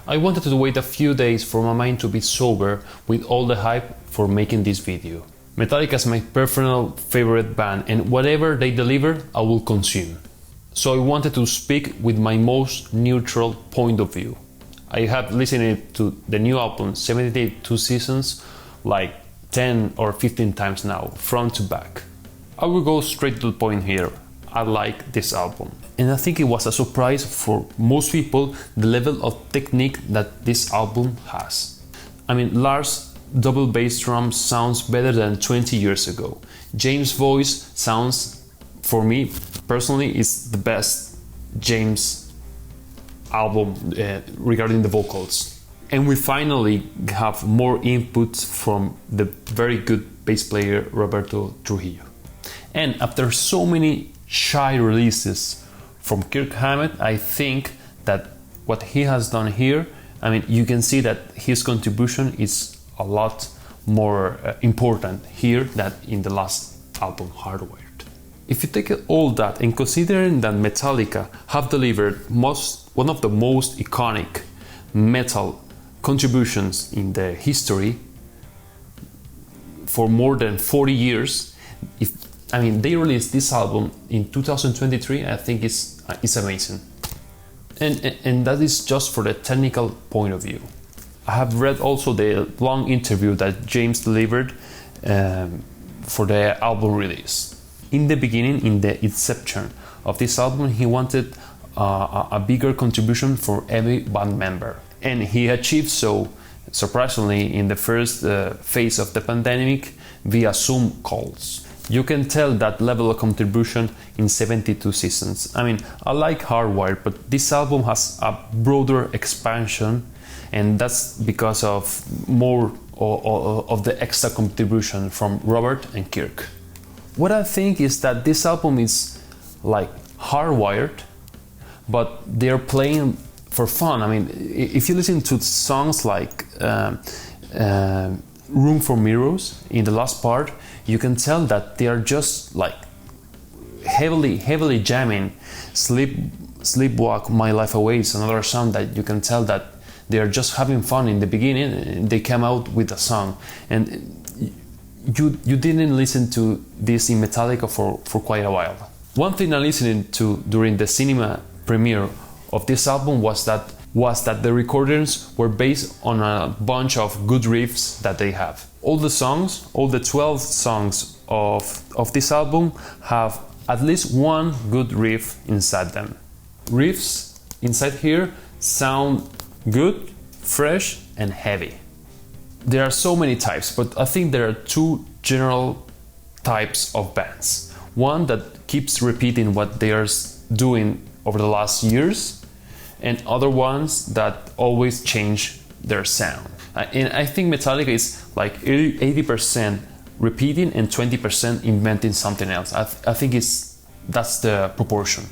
I wanted to wait a few days for my mind to be sober with all the hype for making this video. Metallica is my personal favorite band, and whatever they deliver, I will consume. So I wanted to speak with my most neutral point of view. I have listened to the new album 72 Seasons like 10 or 15 times now, front to back. I will go straight to the point here. I like this album. And I think it was a surprise for most people the level of technique that this album has. I mean, Lars' double bass drum sounds better than 20 years ago. James' voice sounds, for me personally, is the best James album regarding the vocals. And we finally have more input from the very good bass player Roberto Trujillo. And after so many shy releases from Kirk Hammett, I think that what he has done here, I mean, you can see that his contribution is a lot more important here than in the last album, Hardwired. If you take all that and considering that Metallica have delivered one of the most iconic metal contributions in the history for more than 40 years, they released this album in 2023, I think it's amazing. And that is just for the technical point of view. I have read also the long interview that James delivered for the album release. In the beginning, in the inception of this album, he wanted a bigger contribution for every band member. And he achieved so, surprisingly, in the first phase of the pandemic via Zoom calls. You can tell that level of contribution in 72 Seasons. I mean, I like Hardwired, but this album has a broader expansion, and that's because of more of the extra contribution from Robert and Kirk. What I think is that this album is like Hardwired, but they're playing for fun. I mean, if you listen to songs like Room for Mirrors in the last part, you can tell that they are just like heavily jamming. Sleepwalk My Life Away is another song that you can tell that they are just having fun in the beginning, and they came out with a song. And you didn't listen to this in Metallica for quite a while. One thing I listened to during the cinema premiere of this album was that the recordings were based on a bunch of good riffs that they have. All the songs, all the 12 songs of this album have at least one good riff inside them. Riffs inside here sound good, fresh and heavy. There are so many types, but I think there are two general types of bands. One that keeps repeating what they are doing over the last years, and other ones that always change their sound. And I think Metallica is like 80% repeating and 20% inventing something else. I think that's the proportion.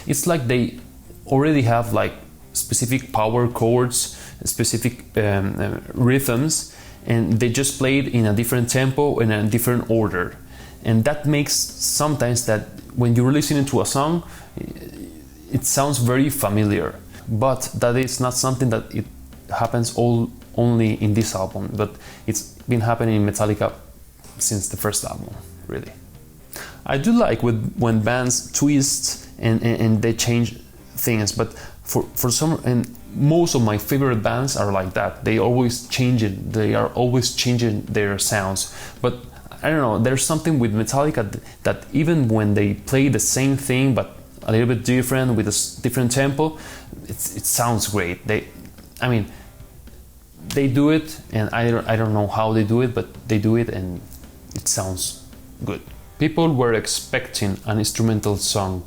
It's like they already have like specific power chords, specific rhythms, and they just play it in a different tempo and a different order. And that makes sometimes that when you're listening to a song, it sounds very familiar. But that is not something that it happens only in this album, but it's been happening in Metallica since the first album, really. I do like when bands twist and they change things, but for some, and most of my favorite bands are like that. They always change it. They are always changing their sounds. But I don't know, there's something with Metallica that even when they play the same thing but a little bit different with a different tempo, it sounds great. They do it, and I don't know how they do it, but they do it and it sounds good. People were expecting an instrumental song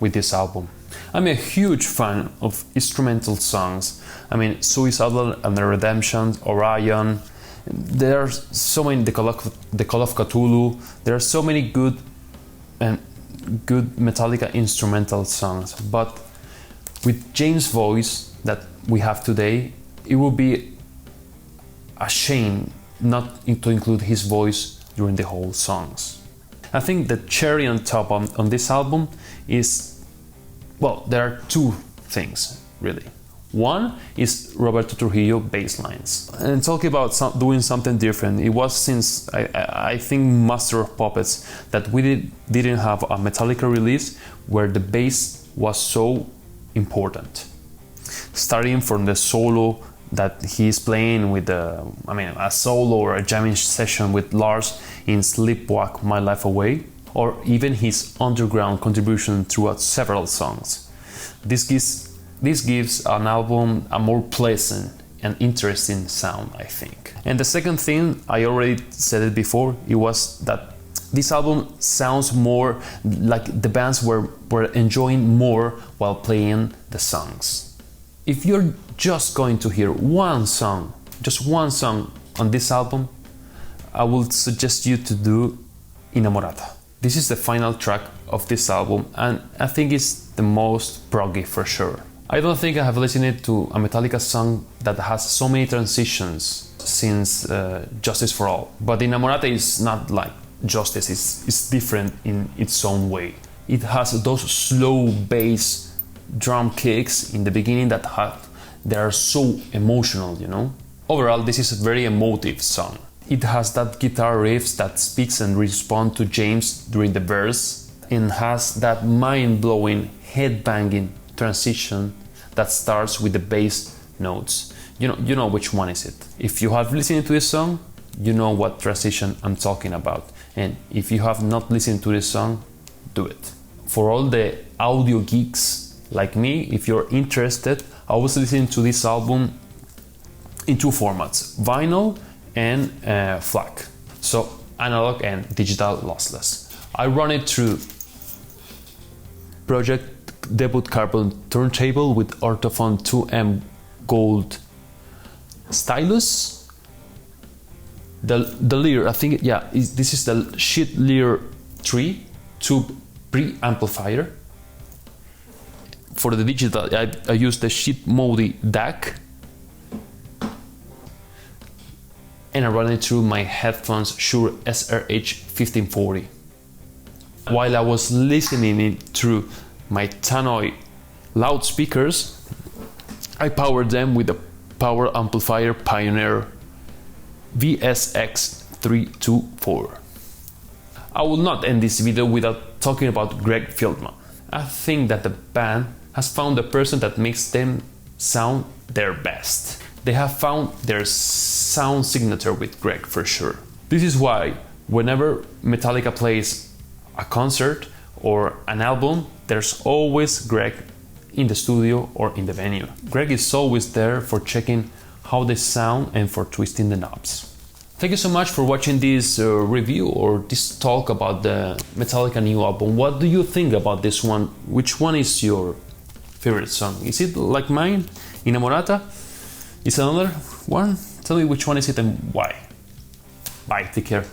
with this album. I'm a huge fan of instrumental songs. I mean, Suicidal and the Redemption, Orion. There are so many, the Call of Cthulhu. There are so many good Metallica instrumental songs. But with James' voice that we have today, it would be a shame not to include his voice during the whole songs. I think the cherry on top on this album is, well, there are two things really. One is Roberto Trujillo bass lines. And talking about doing something different, it was since I think Master of Puppets that we didn't have a Metallica release where the bass was so important. Starting from the solo that he's playing with a solo or a jamming session with Lars in Sleepwalk My Life Away, or even his underground contribution throughout several songs. This gives an album a more pleasant and interesting sound, I think. And the second thing, I already said it before, it was that this album sounds more like the bands were enjoying more while playing the songs. If you're just going to hear just one song on this album, I would suggest you to do Innamorata. This is the final track of this album, and I think it's the most proggy for sure. I don't think I have listened to a Metallica song that has so many transitions since Justice for All. But Innamorata is not like Justice, it's different in its own way. It has those slow bass drum kicks in the beginning that are so emotional, you know? Overall, this is a very emotive song. It has that guitar riffs that speaks and responds to James during the verse, and has that mind-blowing head-banging transition that starts with the bass notes. You know which one is it. If you have listened to this song, you know what transition I'm talking about. And if you have not listened to this song, do it. For all the audio geeks like me, if you're interested, I was listening to this album in two formats, vinyl and FLAC. So analog and digital lossless. I run it through Project Debut Carbon turntable with Ortofon 2M gold stylus. The Lear, I think, this is the Schiit Lear 3 tube preamplifier. For the digital, I use the Schiit Modi DAC, and I run it through my headphones Shure SRH 1540. While I was listening it through my Tannoy loudspeakers, I powered them with the Power Amplifier Pioneer VSX324. I will not end this video without talking about Greg Fieldman. I think that the band has found the person that makes them sound their best. They have found their sound signature with Greg for sure. This is why whenever Metallica plays a concert or an album, there's always Greg in the studio or in the venue. Greg is always there for checking how they sound and for twisting the knobs. Thank you so much for watching this review or this talk about the Metallica new album. What do you think about this one? Which one is your favorite song? Is it like mine, Innamorata? Is another one? Tell me which one is it and why. Bye, take care.